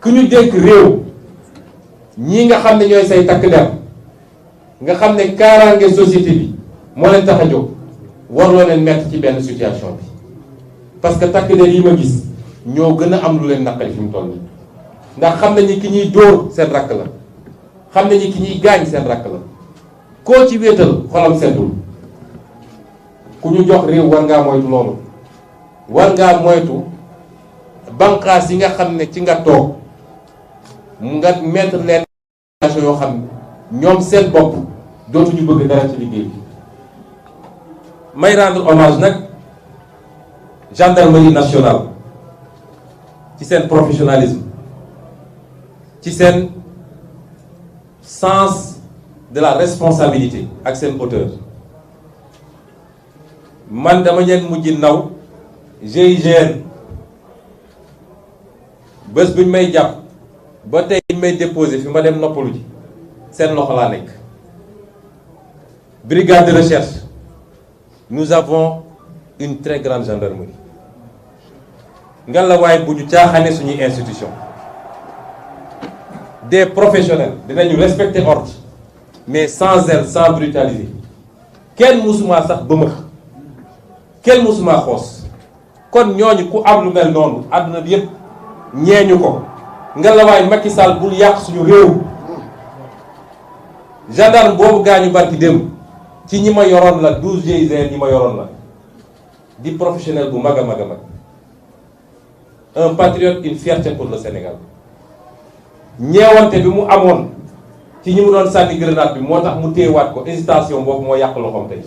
ku ñu dénk réew ñii nga xam ne ñooy say takk der nga xam ne kaaraange société bi moo leen tax a jóg warloo leen mettre ci benn situation bi parce que takk der yi ma gis ñoo gën a am lu leen naqari fi mu toll nii ndax xam nañu ki ñuy dóor seen rakk la xam nañu ki ñuy gaañ seen rakk la koo ci wéetal xolam seddul ku ñu jox réew war ngaa moytu loolu war ngaa moytu banqaas yi nga xam ne ci nga toog nga mettre leen yoo xam ne ñoom seen bopp dootuñu bëgg dara ci liggéey bi. may rendre hommage nag gendarmerie nationale ci seen professionnalisme ci seen sens de la responsabilité ak seen hauteur. man dama leen mujj naw GIGN bés buñ may jàpp ba tey may déposé fi ma dem noppalu ji seen loxo laa nekk. brigade de recherche nous avons une très grande gendarmerie ngallaawaay bu ñu caaxaane suñuy institution des professionnels dinañu respecter ordre mais sans zèle sans brutaliser kenn musuma sax bëmëx kenn musuma xoos kon ñooñu ku am lu mel noonu àdduna bi yëpp ñeeñu ko ngallaawaay Macky Sall bul yàq suñu réew. gendarme boobu gaañu barki démb ci ñi ma yoroon la 12 GIGN ñi ma yoroon la di professionnel bu mag a mag a mag un patriote, une fierté pour le Sénégal ñeewante bi mu amoon ci ñi mu doon sànni grenade bi moo tax mu téyewaat ko hésitation boobu moo yàq loxoom tey.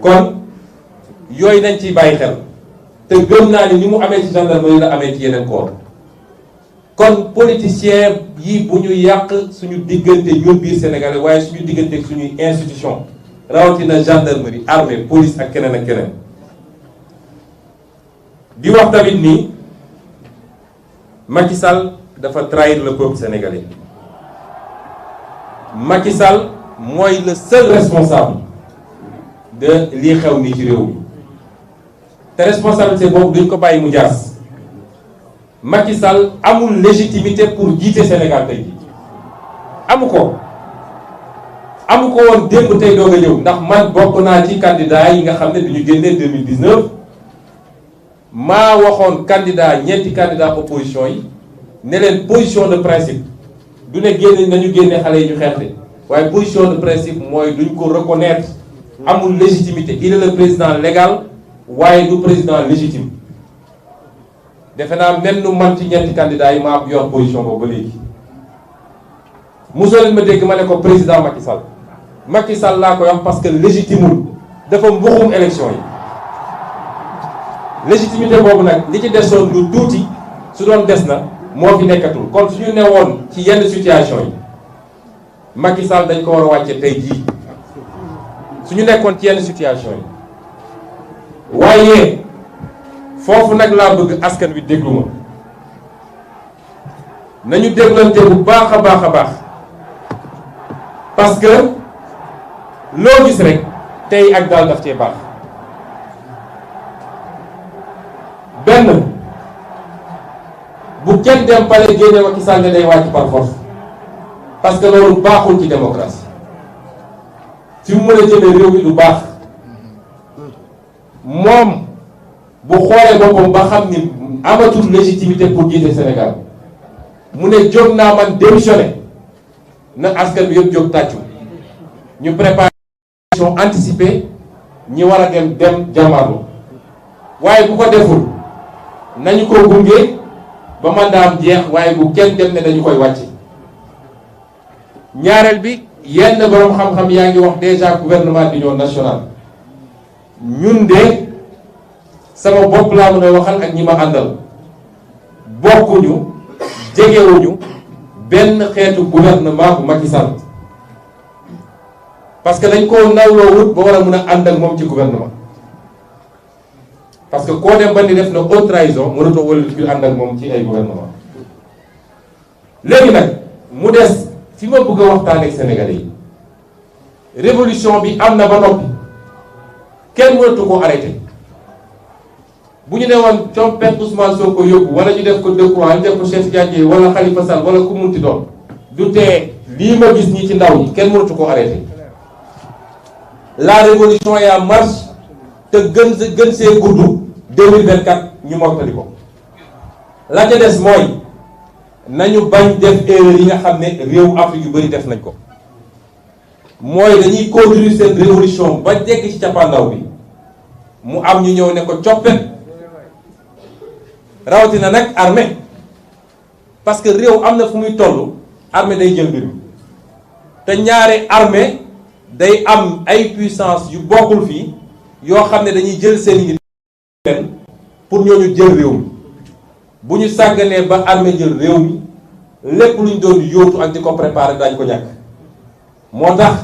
kon yooyu nañ ciy bàyyi xel te gëm naa ni mu amee ci gendarmerie la amee ci yeneen corps. kon politicien yi bu ñu yàq suñu diggante ñun biir Sénégal waaye suñu diggante ak suñuy institution rawatina gendarmerie armée police ak keneen ak keneen. di wax tamit ni Macky Sall dafa trahir le peuple sénégalais. Macky Sall mooy le seul responsable de lii xew nii ci réew mi te responsabilité boobu duñ ko bàyyi mu jaas. Macky Sall amul légitimité pour jiite Sénégal tey jii amu ko woon démb tey doog a ñëw ndax man bokk naa ci candidat yi nga xam ne dañu génnee 2019 maa waxoon candidat ñeenti candidat opposition yi ne leen position de principe du ne génne nañu génne xale yi ñu xeexte waaye position de principe mooy duñ ko reconnaître amul légitimité il est le président légal waaye du président légitime. defe naa mel nu man ci ñeenti candidats yi maa yor position boobu ba léegi mosoo leen ma dégg ma ne ko président Macky Sall laa koy wax parce que légitimul dafa mbuxum élection yi légitimité boobu nag li ci desoon lu tuuti su doon des na moo fi nekkatul kon suñu newoon ci yenn situation yi Macky Sall dañ ko war a wàcce tey jii suñu nekkoon ci yenn situation yi waaye foofu nag laa bëgg askan wi déglu ma nañu déglante bu baax a baax a baax parce que loo gis rek tey ak daal daf cee baax. benn bu kenn dem pale génne Macky Sall ne day wàcc par force parce que loolu baaxul ci démocratie fi mu mën a jëmee réew mi du baax moom. bu xoolee boppam ba xam ni amatul légitimité pour jiite Sénégal mu ne jóg naa man démissionné na askan bi yëpp jóg tàccu ñu préparation anticipée ñi war a dem jàmmaarlu waaye bu ko deful nañu ko gunge ba mandaam jeex waaye bu kenn dem ne dañu koy wàcce. ñaareel bi yenn borom xam-xam yaa ngi wax déjà gouvernement d'union nationale ñun de sama bopp laa mën a waxal ak ñi ma àndal bokkuñu jegewuñu benn xeetu gouvernement bu Macky Sall parce que dañ koo nawloo wut ba war a mën a ànd ak moom ci gouvernement parce que koo dem ba ni def na haute trahison mënatoo wala fi ànd ak moom ci ay gouvernement. léegi nag mu des fi ma bëgg a waxtaan ak Sénégalais yi révolution bi am na ba noppi kenn mënatu koo arrêté bu ñu ne woon coppet Ousmane Sonko yóbbu wala ñu def ko Decroix ñu def ko Cheikh Tidiane wala Khalifa Sall wala ku munti doon du tee lii ma gis ñi ci ndaw ñi kenn mënatu ko arrêté. La révolution est en marche te gën see gudd 2024 ñu mottali ko. la ca des mooy nañu bañ def erreur yi nga xam ne réewu Afrique yu bëri def nañ ko mooy dañuy conduire seen révolution ba jekk ci cappaandaw bi mu am ñu ñëw ne ko coppet rawatina nag armée parce que réew am na fu muy toll armée day jël mbir mi te ñaare armée day am ay puissance yu bokkul fii yoo xam ne dañuy jël seen nit pour ñooñu jël réew mi bu ñu sàgganee ba armée jël réew mi lépp lu ñu doon yóotu ak di ko préparer dañ ko ñàkk moo tax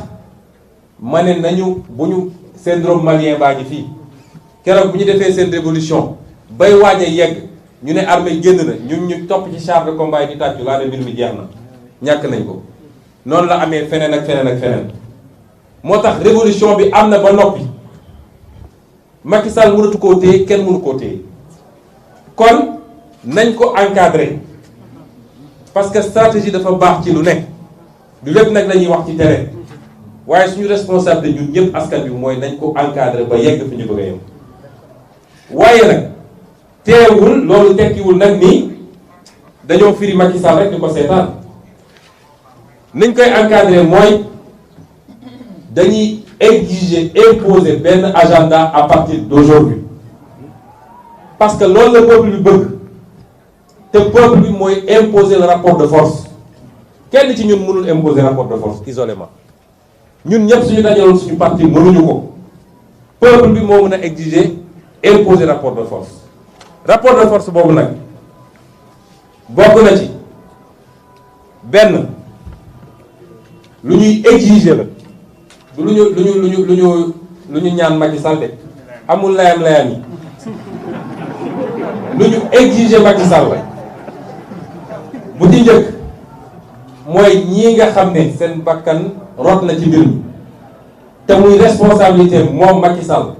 ma ne nañu bu ñu syndrome malien baa ngi fii keroog bu ñu defee seen révolution bay waaj a yegg ñu ne armée génn na ñun ñu topp ci char de combat yi di tàccu laa ne mbir mi jeex na ñàkk nañ ko noonu la amee feneen ak feneen ak feneen moo tax révolution bi am na ba noppi Macky Sall mënatu koo téye kenn mënu koo téye kon nañ ko encadrer parce que stratégie dafa baax ci lu nekk du lépp nag la ñuy wax ci terrain waaye suñu responsabilité ñun ñëpp askan bi mooy nañ ko encadrer ba yegg fi ñu bëgg a yem waaye nag teewul loolu tekkiwul nag ni dañoo firi Macky Sall rek di ko seetaan nañ koy encadrer mooy dañuy exiger imposer benn agenda à partir d'aujourd'hui parce que loolu la peuple bi bëgg te peuple bi mooy imposer le rapport de force kenn ci ñun mënul imposer rapport de force isolément ñun ñëpp suñu dajaloon suñu parti mënuñu ko peuple bi moo mën a exiger imposer rapport de force boobu nag bokk na ci benn lu ñuy exiger la du lu ñu ñaan Macky Sall de amul layam yi lu ñu exiger Macky Sall la bu ci njëkk mooy ñii nga xam ne seen bakkan rot na ci mbir mi te muy responsabilité moom Macky Sall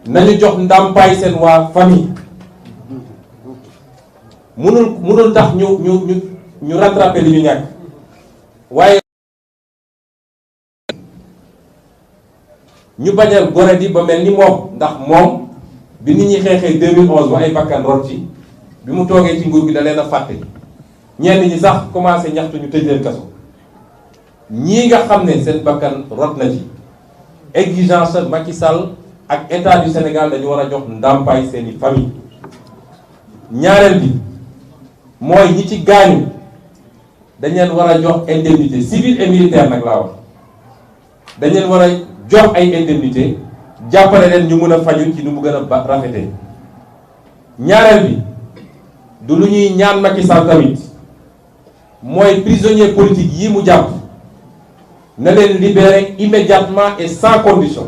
nañu jox ndàmpaay seen waa famille mënul tax ñu rattraper li ñu ñàkk waaye ñu bañal gore di ba mel ni moom ndax moom bi nit ñi xeexee 2011 ba ay bakkan rot ci bi mu toogee ci nguur gi da leen a fàtte ñenn ñi sax commencé ñaxtu ñu tëj leen kaso ñii nga xam ne seen bakkan rot na ci exigence Macky Sall ak état du Sénégal dañu war a jox ndàmpaay seeni famille ñaareel bi mooy ñi ci gaañu dañ leen war a jox indemnité civile et militaire nag laa wax dañ leen war a jox ay indemnité jàppale leen ñu mën a faju ci nu mu gën a rafetee ñaareel bi du lu ñuy ñaan Macky Sall tamit mooy prisonnier politique yi mu jàpp na leen libérer immédiatement et sans condition